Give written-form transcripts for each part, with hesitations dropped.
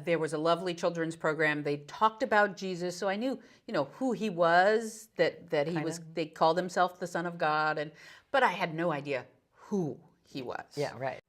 there was a lovely children's program. They talked about Jesus, so I knew, who he was. That he was. They called himself the Son of God, but I had no idea who he was. Yeah, right.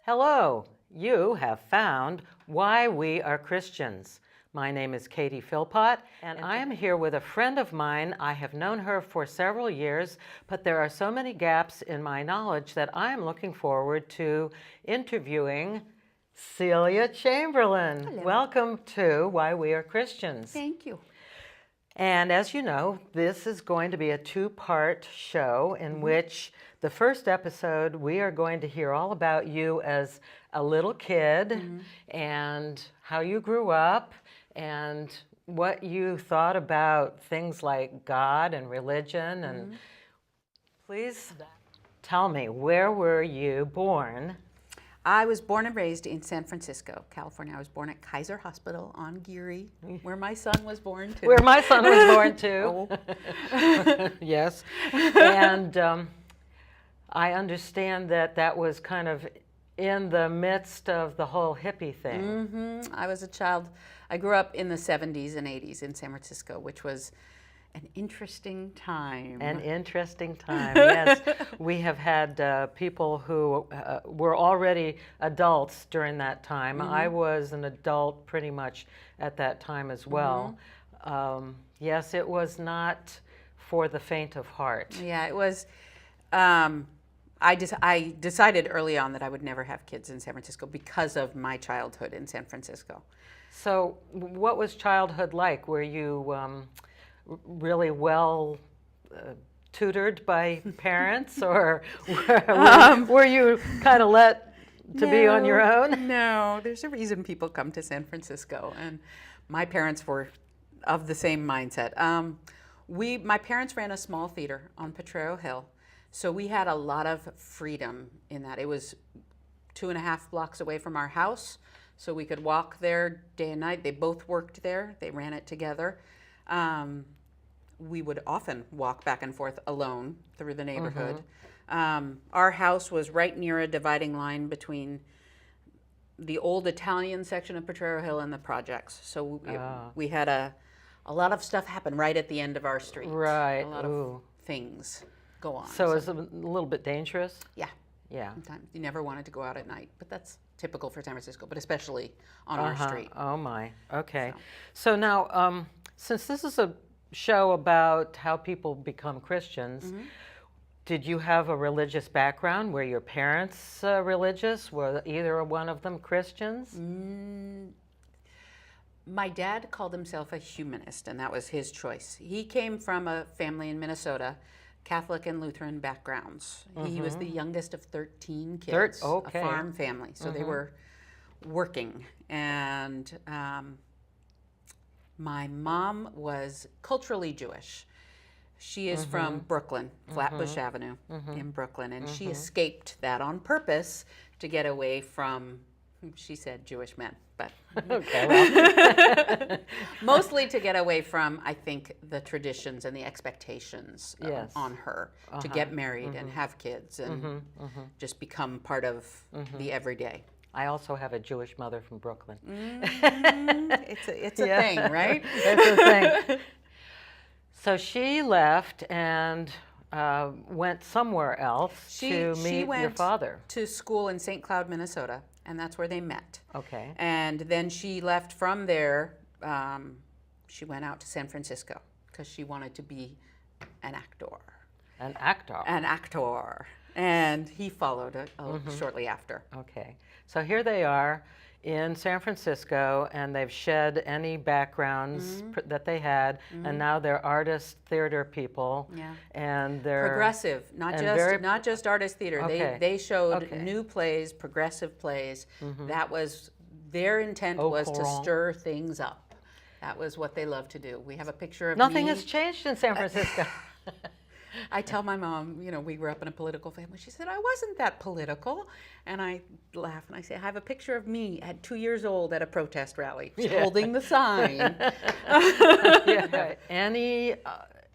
Hello, you have found Why We Are Christians. My name is Katie Philpott, and I am here with a friend of mine. I have known her for several years, but there are so many gaps in my knowledge that I am looking forward to interviewing Celia Chamberlain. Hello. Welcome to Why We Are Christians. Thank you. And as you know, this is going to be a two-part show in which the first episode, we are going to hear all about you as a little kid and how you grew up and what you thought about things like God and religion. And please tell me, where were you born? I was born and raised in San Francisco, California. I was born at Kaiser Hospital on Geary, where my son was born too. Where my son was born too. Yes. And I understand that was kind of in the midst of the whole hippie thing. I was a child. I grew up in the 70s and 80s in San Francisco, which was an interesting time. An interesting time, yes. We have had people who were already adults during that time. I was an adult pretty much at that time as well. Yes, it was not for the faint of heart. Yeah, it was. I decided early on that I would never have kids in San Francisco because of my childhood in San Francisco. So what was childhood like? Were you really well tutored by parents, or were you kind of let to be on your own? No, there's a reason people come to San Francisco, and my parents were of the same mindset. My parents ran a small theater on Potrero Hill, so we had a lot of freedom in that. It was 2.5 blocks away from our house, so we could walk there day and night. They both worked there. They ran it together. We would often walk back and forth alone through the neighborhood. Our house was right near a dividing line between the old Italian section of Potrero Hill and the projects. So we had a lot of stuff happen right at the end of our street. Right. A lot of things go on. So it was a little bit dangerous? Yeah. Yeah. Sometimes you never wanted to go out at night, but that's typical for San Francisco, but especially on our street. Oh my. Okay. So now, since this is a show about how people become Christians, did you have a religious background? Were your parents religious? Were either one of them Christians? My dad called himself a humanist, and that was his choice. He came from a family in Minnesota, Catholic and Lutheran backgrounds. He was the youngest of 13 kids, a farm family, so they were working. And my mom was culturally Jewish. She is from Brooklyn, Flatbush Avenue in Brooklyn, and she escaped that on purpose to get away from, she said, Jewish men, but mostly to get away from, I think, the traditions and the expectations on her to get married and have kids and just become part of the everyday. I also have a Jewish mother from Brooklyn. It's a thing, right? It's a thing. So she left and went somewhere else to meet your father. To school in St. Cloud, Minnesota, and that's where they met. Okay. And then she left from there. She went out to San Francisco because she wanted to be an actor. An actor. An actor. And he followed shortly after. Okay. So here they are in San Francisco, and they've shed any backgrounds that they had, and now they're artist theater people. Yeah. And they're progressive, not just artist theater. Okay. They showed Okay. new plays, progressive plays. That was Their intent Au was to courant. stir things up. That was what they loved to do. We have a picture of Nothing me. has changed in San Francisco. I tell my mom, we grew up in a political family. She said, I wasn't that political. And I laugh and I say, I have a picture of me at 2 years old at a protest rally, holding the sign. Yeah, right. Any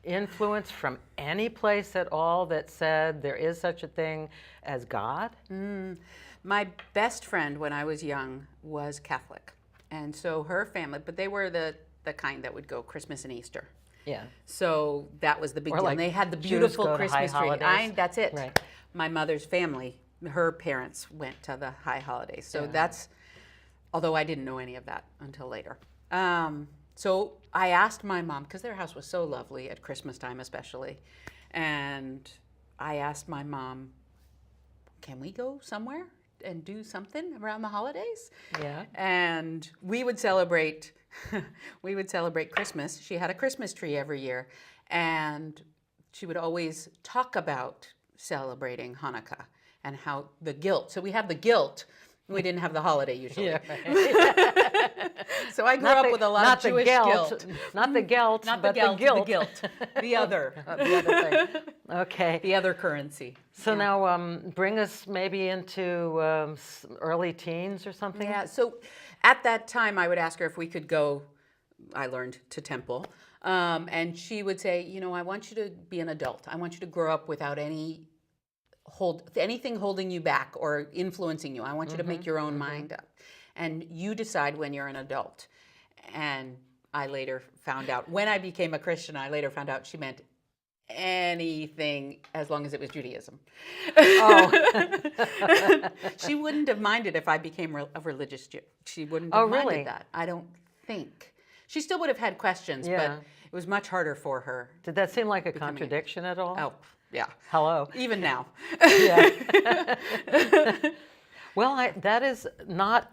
influence from any place at all that said there is such a thing as God? My best friend when I was young was Catholic. And so her family, but they were the kind that would go Christmas and Easter. Yeah. So that was the big deal. like And they had the Jews beautiful go to high Christmas tree. holidays. That's it. Right. My mother's family, her parents went to the high holidays. So that's, although I didn't know any of that until later. So I asked my mom, because their house was so lovely at Christmas time especially, and I asked my mom, can we go somewhere and do something around the holidays? Yeah. And we would celebrate Christmas. She had a Christmas tree every year, and she would always talk about celebrating Hanukkah and how the guilt. So we have the guilt. We didn't have the holiday usually. Yeah, right. So I grew up with a lot of Jewish guilt. Not the guilt, Not but the guilt, the guilt. the guilt. The other. The other thing. Okay. The other currency. So now bring us maybe into early teens or something. Yeah, so at that time I would ask her if we could go, I learned, to temple. And she would say, I want you to be an adult. I want you to grow up without anything holding you back or influencing you. I want you to make your own mind up. And you decide when you're an adult. And I later found out, when I became a Christian, I later found out she meant anything as long as it was Judaism. Oh. She wouldn't have minded if I became a religious Jew. She wouldn't have minded really? that. I don't think. She still would have had questions, but it was much harder for her. Did that seem like a contradiction at all? Oh, yeah. Hello. Even now. Yeah. Well, that is not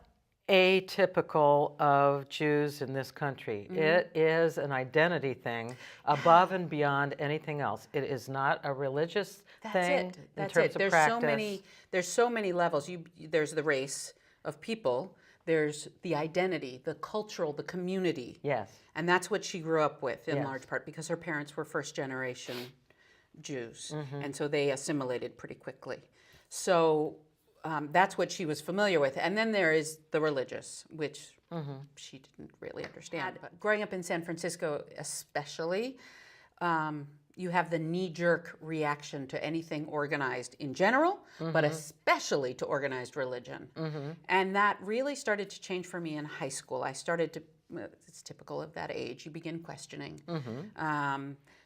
atypical of Jews in this country. It is an identity thing above and beyond anything else. It is not a religious thing in terms of practice. There's so many levels. There's the race of people. There's the identity, the cultural, the community. Yes. And that's what she grew up with in large part because her parents were first generation Jews. And so they assimilated pretty quickly. So that's what she was familiar with. And then there is the religious, which she didn't really understand. But growing up in San Francisco especially, you have the knee-jerk reaction to anything organized in general, but especially to organized religion. And that really started to change for me in high school. I started to, it's typical of that age, you begin questioning.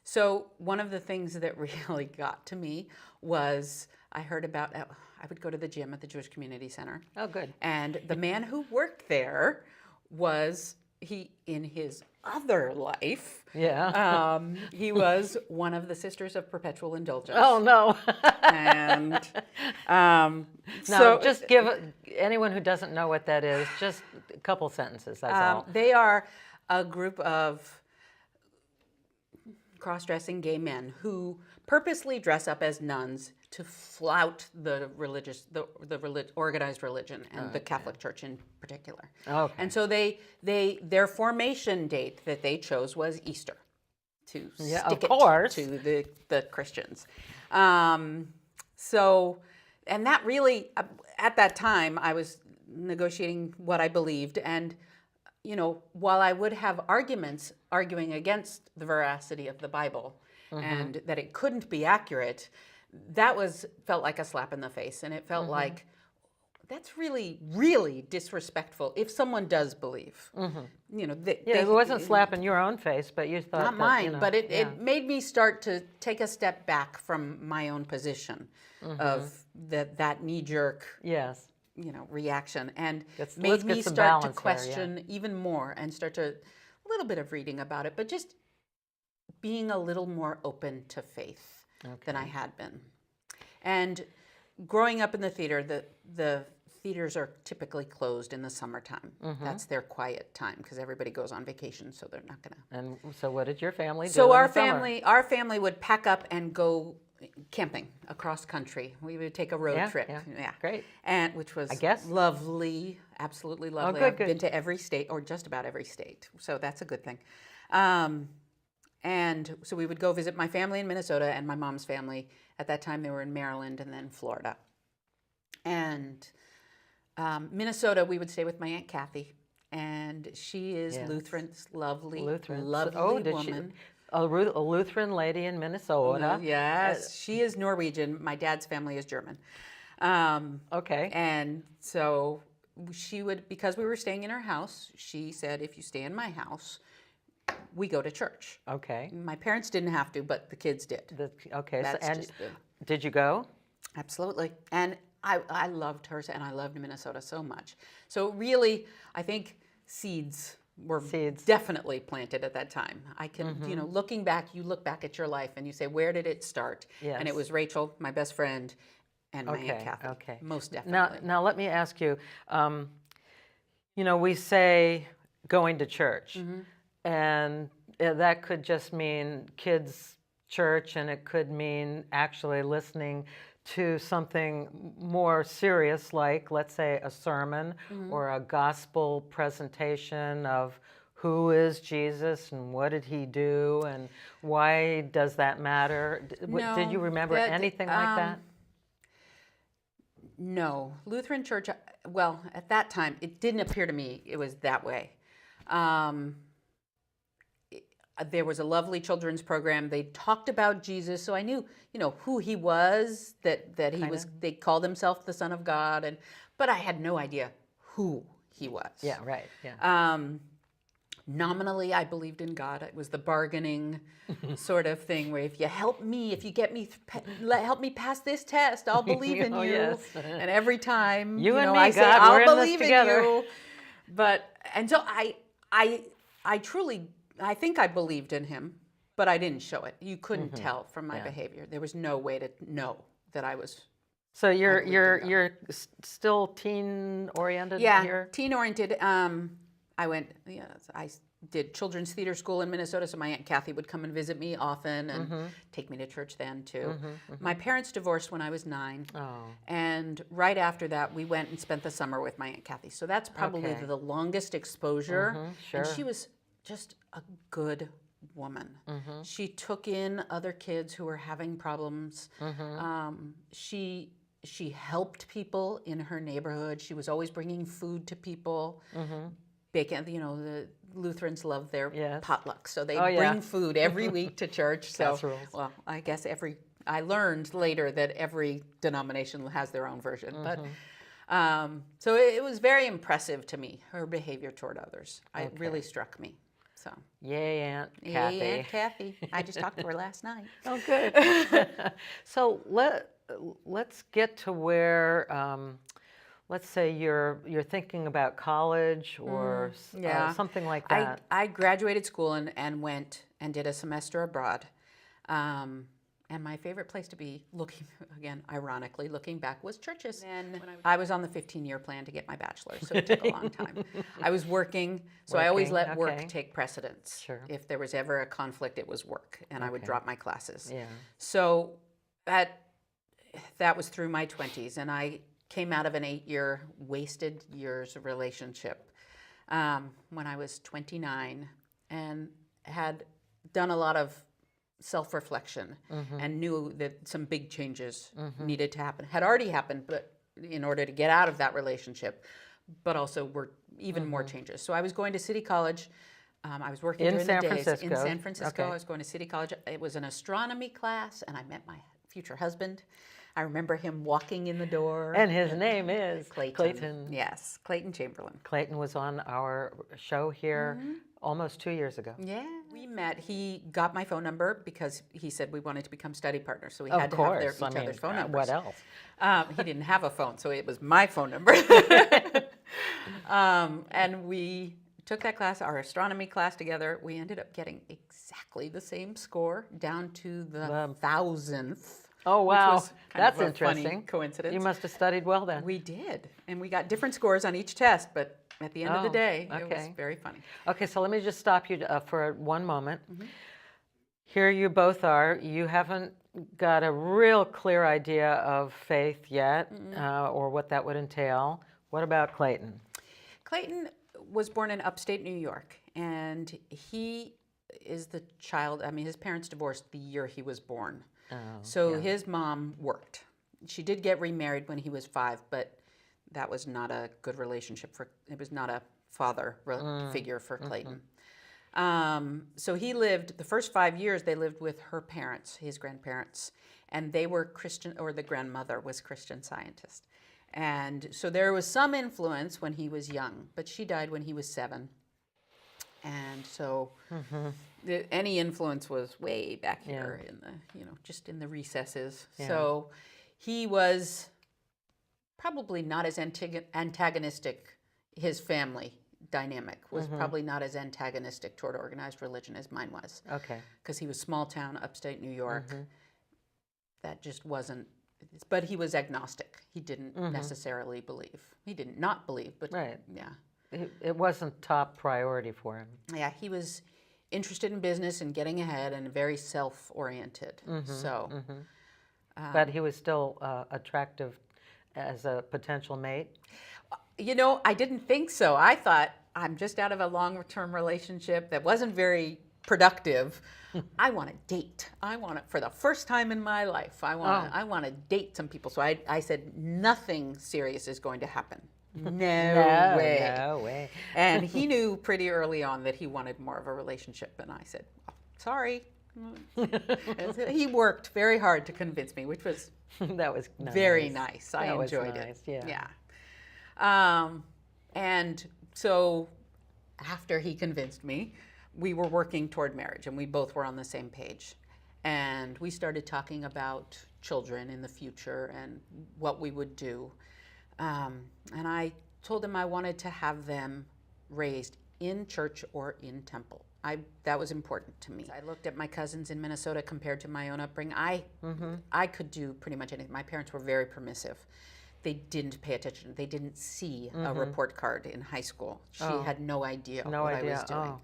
So one of the things that really got to me was I heard about, I would go to the gym at the Jewish Community Center. Oh, good. And the man who worked there was, in his other life, he was one of the Sisters of Perpetual Indulgence. Oh, no. And Now, so just give anyone who doesn't know what that is, just a couple sentences, that's all. they are a group of cross-dressing gay men who purposely dress up as nuns to flout the organized religion and the Catholic Church in particular. Okay. And so their formation date that they chose was Easter to stick it to the Christians. So, and that really, at that time, I was negotiating what I believed, and while I would have arguments arguing against the veracity of the Bible and that it couldn't be accurate, that felt like a slap in the face, and it felt like that's really, really disrespectful if someone does believe. It wasn't slapping your own face, but you thought not mine, but it made me start to take a step back from my own position of that knee-jerk reaction, and made me start to question even more and start to a little bit of reading about it, but just being a little more open to faith than I had been. And growing up in the theater, the theaters are typically closed in the summertime. That's their quiet time because everybody goes on vacation, so they're not going to. And so what did your family do So in the summer? our family would pack up and go camping across country. We would take a road trip. Yeah. Great. And which was I guess. lovely, absolutely lovely. Good, I've good. been to every state, or just about every state, so that's a good thing. And so we would go visit my family in Minnesota and my mom's family. At that time, they were in Maryland and then Florida. And Minnesota, we would stay with my Aunt Kathy, and she is Lutheran, lovely woman. A Lutheran lady in Minnesota. Yes, she is Norwegian. My dad's family is German. Okay. And so she would, because we were staying in her house, she said, if you stay in my house, we go to church. Okay. My parents didn't have to, but the kids did. Did you go? Absolutely. And I loved her, and I loved Minnesota so much. So really, I think seeds were definitely planted at that time. I can, looking back, you look back at your life and you say, where did it start? Yes. And it was Rachel, my best friend, and my Aunt Kathy. Okay. Most definitely. Now let me ask you, we say going to church, and that could just mean kids' church, and it could mean actually listening to something more serious, like, let's say, a sermon or a gospel presentation of who is Jesus and what did he do and why does that matter? Did you remember anything like that? No. Lutheran church, well, at that time, it didn't appear to me it was that way. There was a lovely children's program. They talked about Jesus, so I knew, who he was, that he was, they called himself the Son of God, but I had no idea who he was. Yeah, right. Yeah. Nominally, I believed in God. It was the bargaining sort of thing where if you help me, if you get me, help me pass this test, I'll believe in you. Yes. And every time, you and me, I God, say, I'll we're in this believe in together. you. And so I truly, I think I believed in him, but I didn't show it. You couldn't tell from my behavior. There was no way to know that I was. So you're still teen oriented here? Yeah, teen oriented. I did children's theater school in Minnesota, so my Aunt Kathy would come and visit me often and take me to church then too. My parents divorced when I was 9, and right after that we went and spent the summer with my Aunt Kathy. So that's probably the longest exposure. Sure. And she was just a good woman. She took in other kids who were having problems. She helped people in her neighborhood. She was always bringing food to people. Bacon, the Lutherans love their potluck, so they bring food every week to church. So, well, I guess I learned later that every denomination has their own version, but so it was very impressive to me, her behavior toward others. It really struck me. So, yay, Aunt Kathy. Yay, Aunt Kathy. I just talked to her last night. Oh, good. So let's get to where. Let's say you're thinking about college or something like that. I graduated school and went and did a semester abroad. And my favorite place to be, ironically, looking back, was churches. And I was on the 15-year plan to get my bachelor's, so it took a long time. I was working, so I always let work take precedence. Sure. If there was ever a conflict, it was work, and I would drop my classes. Yeah. So that was through my 20s, and I came out of an 8-year wasted years of relationship when I was 29 and had done a lot of self-reflection and knew that some big changes needed to happen. Had already happened, but in order to get out of that relationship, but also were even more changes. So I was going to City College. I was working during the days in San Francisco. I was going to City College. It was an astronomy class, and I met my future husband. I remember him walking in the door. And his name is Clayton. Yes, Clayton Chamberlain. Clayton was on our show here almost 2 years ago. Yeah. We met. He got my phone number because he said we wanted to become study partners, so we had to have each other's phone numbers. What else? He didn't have a phone, so it was my phone number. And we took that class, our astronomy class together. We ended up getting exactly the same score, down to the 1000th. Oh, wow. Which was That's kind of a interesting. Funny coincidence. You must have studied well then. We did. And we got different scores on each test, but at the end of the day, it was very funny. Okay, so let me just stop you for one moment. Here you both are. You haven't got a real clear idea of faith yet, or what that would entail. What about Clayton? Clayton was born in upstate New York, and he is the child. I mean, his parents divorced the year he was born. Oh, So yeah. his mom worked. She did get remarried when he was 5, but that was not a good relationship it was not a father figure for Clayton. So he lived, the first 5 years they lived with her parents, his grandparents, and they were Christian, or the grandmother was Christian Scientist. And so there was some influence when he was young, but she died when he was 7. And so any influence was way back here in the, just in the recesses. Yeah. So he was probably not as antagonistic. His family dynamic was probably not as antagonistic toward organized religion as mine was. Okay. Because he was small town, upstate New York. That just wasn't, but he was agnostic. He didn't necessarily believe. He didn't not believe, but yeah. It wasn't top priority for him. Yeah, he was interested in business and getting ahead and very self-oriented. But he was still attractive as a potential mate? I didn't think so. I thought, I'm just out of a long-term relationship that wasn't very productive. I want to date. I want to, for the first time in my life, I want to date some people. So I said, nothing serious is going to happen. No way. No way. And he knew pretty early on that he wanted more of a relationship. And I said, sorry. And so he worked very hard to convince me, which was that was nice. Very nice. I That was enjoyed nice, it. yeah. And so after he convinced me, we were working toward marriage, and we both were on the same page. And we started talking about children in the future and what we would do. And I told him I wanted to have them raised in church or in temple. That was important to me. I looked at my cousins in Minnesota compared to my own upbringing. I could do pretty much anything. My parents were very permissive. They didn't pay attention. They didn't see a report card in high school. She had no idea what I was doing. Oh,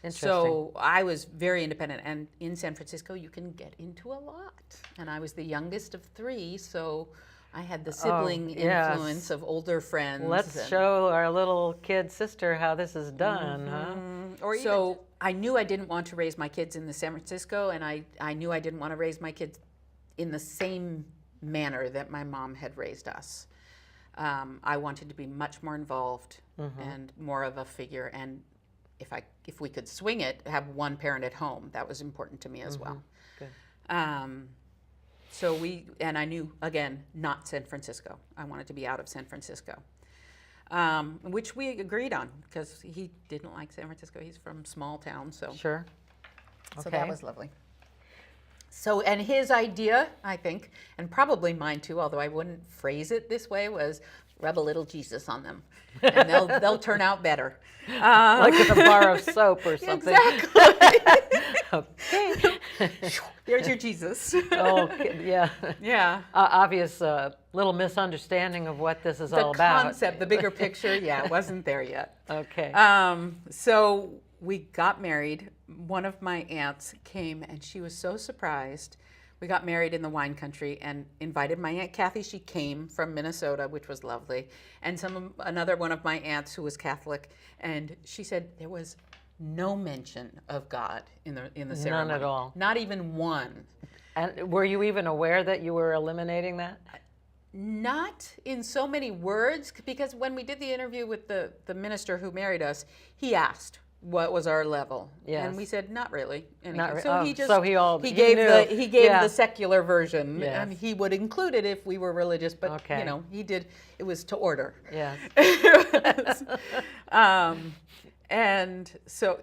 interesting. So I was very independent. And in San Francisco, you can get into a lot. And I was the youngest of 3, so I had the sibling influence of older friends. Let's show our little kid sister how this is done, huh? So I knew I didn't want to raise my kids in the San Francisco, and I knew I didn't want to raise my kids in the same manner that my mom had raised us. I wanted to be much more involved and more of a figure, and if we could swing it, have one parent at home. That was important to me as well. Good. So and I knew, again, not San Francisco. I wanted to be out of San Francisco, which we agreed on because he didn't like San Francisco. He's from small town, so. Sure. So that was lovely. So, and his idea, I think, and probably mine too, although I wouldn't phrase it this way, was rub a little Jesus on them, and they'll turn out better. Like with a bar of soap or something. Exactly. Okay. There's your Jesus. Oh, yeah. Yeah. Obvious little misunderstanding of what this is all about. The concept, the bigger picture, it wasn't there yet. Okay. So we got married. One of my aunts came, and she was so surprised. We got married in the wine country and invited my Aunt Kathy. She came from Minnesota, which was lovely, and another one of my aunts who was Catholic, and she said there was no mention of God in the ceremony. None at all. Not even one. And were you even aware that you were eliminating that? Not in so many words, because when we did the interview with the minister who married us, he asked what was our level, and we said not really. So he just he gave the secular version, and he would include it if we were religious, but he did. It was to order. Yes. And so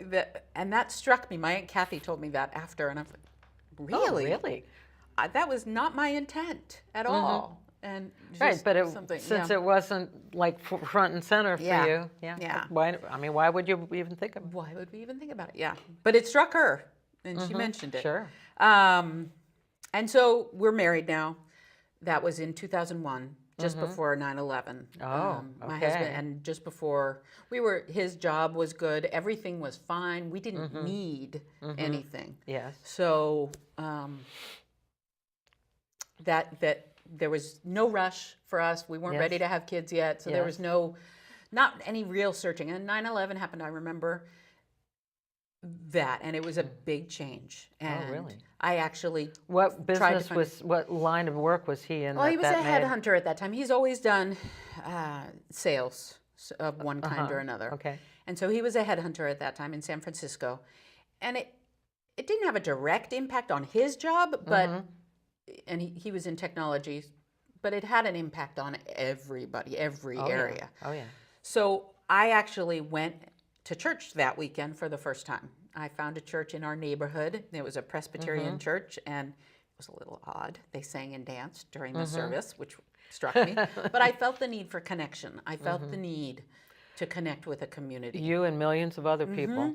that struck me. My Aunt Kathy told me that after, and I was like, really? Oh, really? That was not my intent at all. And right, but since it wasn't like front and center for you, why would you even think of it? Why would we even think about it? Yeah, but it struck her, and she mentioned it. Sure. And so we're married now. That was in 2001, just before 9/11. My husband, and just before his job was good. Everything was fine. We didn't need anything. Yes. So. that there was no rush for us. We weren't Yes. ready to have kids yet, so there was not any real searching. And 9/11 happened. I remember that, and it was a big change. And really? I actually What tried to business find. what line of work was he in? Well, he was a that made? headhunter at that time. He's always done sales of one kind or another. Okay. And so he was a headhunter at that time in San Francisco. And it didn't have a direct impact on his job, but and he was in technology, but it had an impact on everybody, every area. Yeah. Oh yeah. So I actually went to church that weekend for the first time. I found a church in our neighborhood. It was a Presbyterian church, and it was a little odd. They sang and danced during the service, which struck me. But I felt the need for connection. I felt the need to connect with a community. You and millions of other people.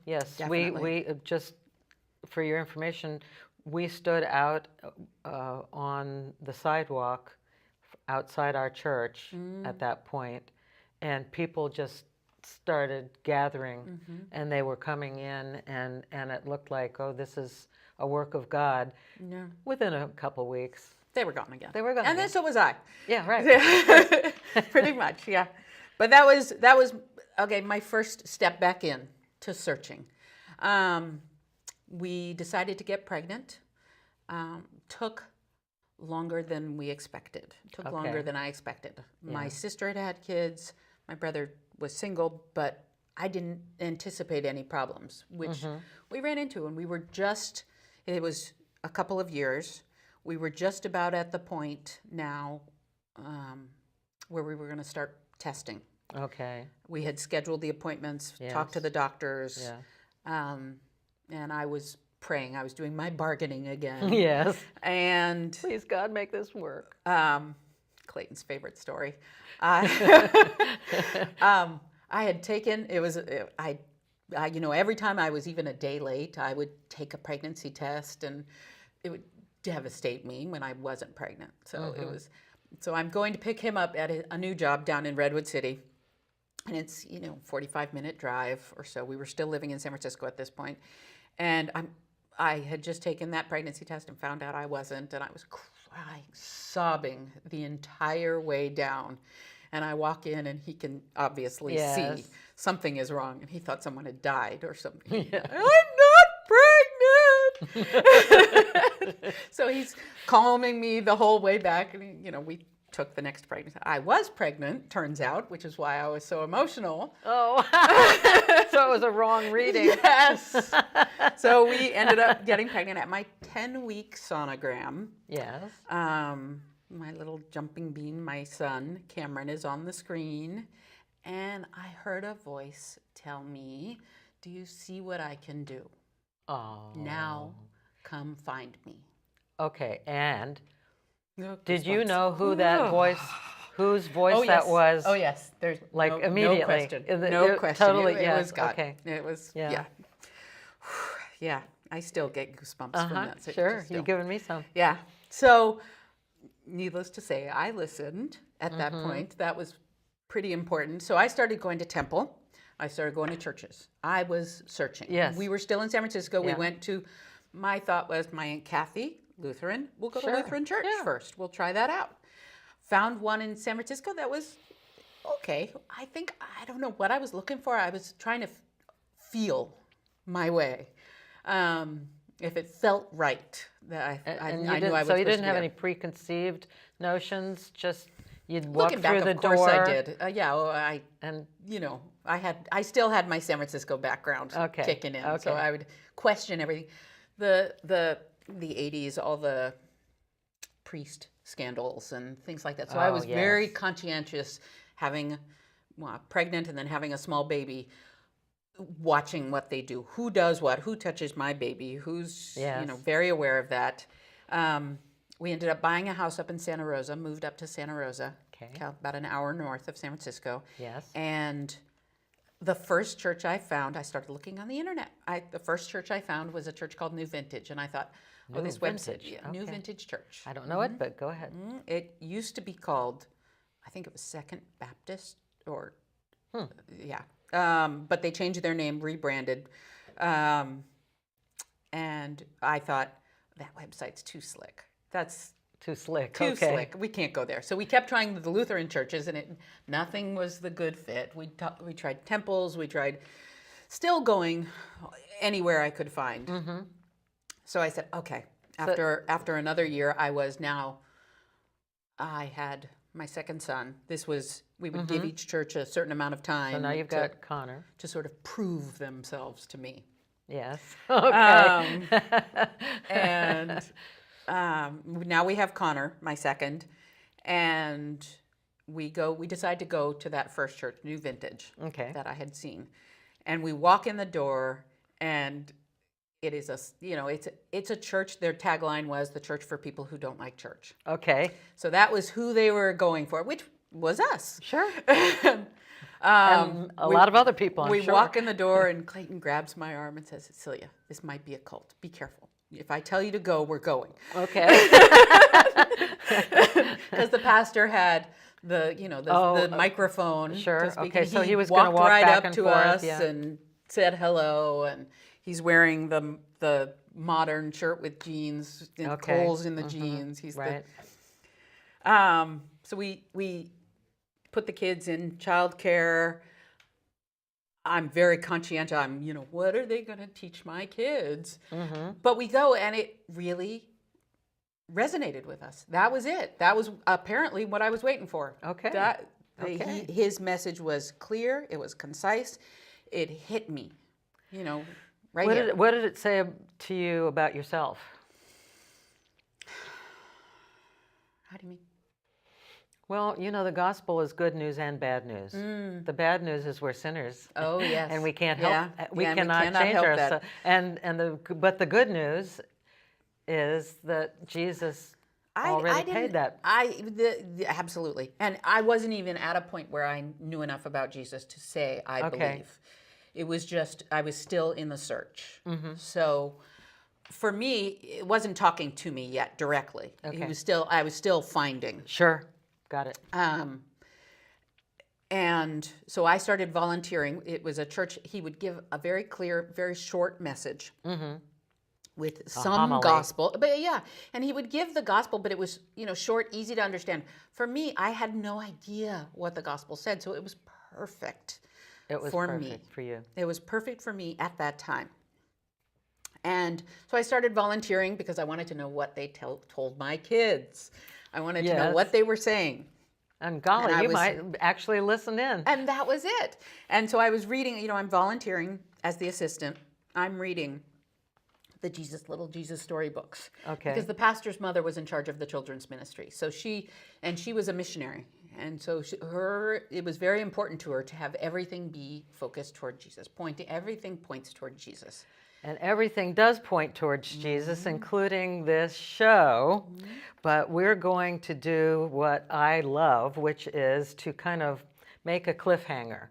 Yes, Definitely. we just, for your information, we stood out on the sidewalk outside our church at that point, and people just started gathering, and they were coming in, and it looked like, oh, this is a work of God. Yeah. Within a couple weeks, They were gone again. they were gone. And then so was I. Yeah, right. Pretty much, yeah. But that was okay. My first step back in to searching. We decided to get pregnant. Took longer than we expected. Took longer than I expected. My sister had had kids. My brother was single, but I didn't anticipate any problems, which we ran into, and we were just. It was a couple of years. We were just about at the point now where we were going to start testing. Okay. We had scheduled the appointments, talked to Yes. the doctors, Yeah. and I was praying. I was doing my bargaining again. Yes. And Please, God, make this work. Clayton's favorite story. I had taken, every time I was even a day late, I would take a pregnancy test, and it would devastate me when I wasn't pregnant. So so I'm going to pick him up at a new job down in Redwood City. And it's, 45-minute drive or so. We were still living in San Francisco at this point. And I had just taken that pregnancy test and found out I wasn't. And I was crying, sobbing the entire way down. And I walk in, and he can obviously see something is wrong. And he thought someone had died or something. I'm not pregnant! So he's calming me the whole way back. And, we took the next pregnancy. I was pregnant, turns out, which is why I was so emotional. Oh, so it was a wrong reading. Yes. So we ended up getting pregnant at my 10-week sonogram. Yes. My little jumping bean, my son, Cameron, is on the screen. And I heard a voice tell me, "Do you see what I can do? Oh. Now come find me." Okay, and Oh, did you goosebumps. know whose voice that yes. was? Oh, yes. There's Like, no immediately. question. It- No it- question. totally, It yes, was God. okay. It was, Yeah. Yeah. I still get goosebumps from that. Sure, still. you've given me some. Yeah. So, needless to say, I listened at that point. That was pretty important. So I started going to temple. I started going to churches. I was searching. Yes. We were still in San Francisco. We Yeah. went to, my thought was my Aunt Kathy, Lutheran. We'll go Sure. to Lutheran church Yeah. first. We'll try that out. Found one in San Francisco that was okay. I don't know what I was looking for. I was trying to feel my way. If it felt right, that I And knew I was so you supposed didn't to have be any there. preconceived notions, just you'd walk Looking through back, the of door. course I did. I And I still had my San Francisco background Okay, kicking in, so okay. I would question everything. The 80s, all the priest scandals and things like that. So I Oh, was very yes. conscientious, having pregnant and then having a small baby, watching what they do, who does what, who touches my baby, who's Yes. very aware of that. We ended up buying a house up in Santa Rosa, moved up to Santa Rosa, Okay. about an hour north of San Francisco. Yes. And the first church I found, I started looking on the internet. The first church I found was a church called New Vintage, and I thought, New this website, Vintage, New okay. Vintage Church. I don't know it, but go ahead. It used to be called, I think it was Second Baptist, or yeah. But they changed their name, rebranded, and I thought that website's too slick. That's Too slick. Too Okay. slick. We can't go there. So we kept trying the Lutheran churches, and nothing was the good fit. We tried temples. We tried still going anywhere I could find. So I said, okay. After another year, I had my second son. We would give each church a certain amount of time. So now you've got Connor. To sort of prove themselves to me. Yes. Okay. And now we have Connor, my second, and we decide to go to that first church, New Vintage, that I had seen. And we walk in the door, and it is it's a church. Their tagline was the church for people who don't like church. Okay. So that was who they were going for, which was us. Sure. And a lot of other people, I'm sure. We walk in the door, and Clayton grabs my arm and says, Celia, this might be a cult. Be careful. If I tell you to go, we're going. Okay. Because the pastor had the microphone. Sure. To speak. Okay. And So he was going to walk right back up and to forth, us yeah. and said hello. And he's wearing the modern shirt with jeans and holes in the jeans. He's right. So we put the kids in childcare. I'm very conscientious. What are they going to teach my kids? But we go, and it really resonated with us. That was it. That was apparently what I was waiting for. Okay. His message was clear. It was concise. It hit me, right here. What did it say to you about yourself? How do you mean? Well, the gospel is good news and bad news. The bad news is we're sinners. Oh, yes. And we can't help. We Yeah, cannot change help ourselves. that. But the good news is that Jesus already paid that. Absolutely. And I wasn't even at a point where I knew enough about Jesus to say I believe. It was just I was still in the search. So for me, it wasn't talking to me yet directly. I was still finding. Sure. Got it. And so I started volunteering. It was a church. He would give a very clear, very short message with some homily. gospel. But yeah, and he would give the gospel, but it was short, easy to understand. For me, I had no idea what the gospel said, so it was perfect. It was for perfect me. for you. It was perfect for me at that time. And so I started volunteering because I wanted to know what they told my kids. I wanted to know what they were saying. And golly, you might actually listen in. And that was it. And so I was reading, I'm volunteering as the assistant. I'm reading the Little Jesus storybooks. Okay. Because the pastor's mother was in charge of the children's ministry. So she was a missionary. And so it was very important to her to have everything be focused toward Jesus. Everything points toward Jesus. And everything does point towards Jesus, including this show. But we're going to do what I love, which is to kind of make a cliffhanger.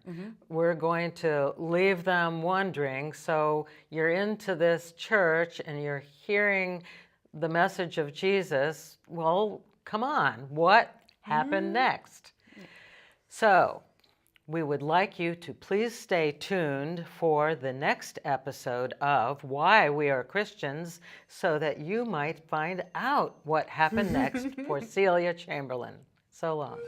We're going to leave them wondering. So you're into this church and you're hearing the message of Jesus. Well, come on, what happened next? So we would like you to please stay tuned for the next episode of Why We Are Christians so that you might find out what happened next for Celia Chamberlain. So long.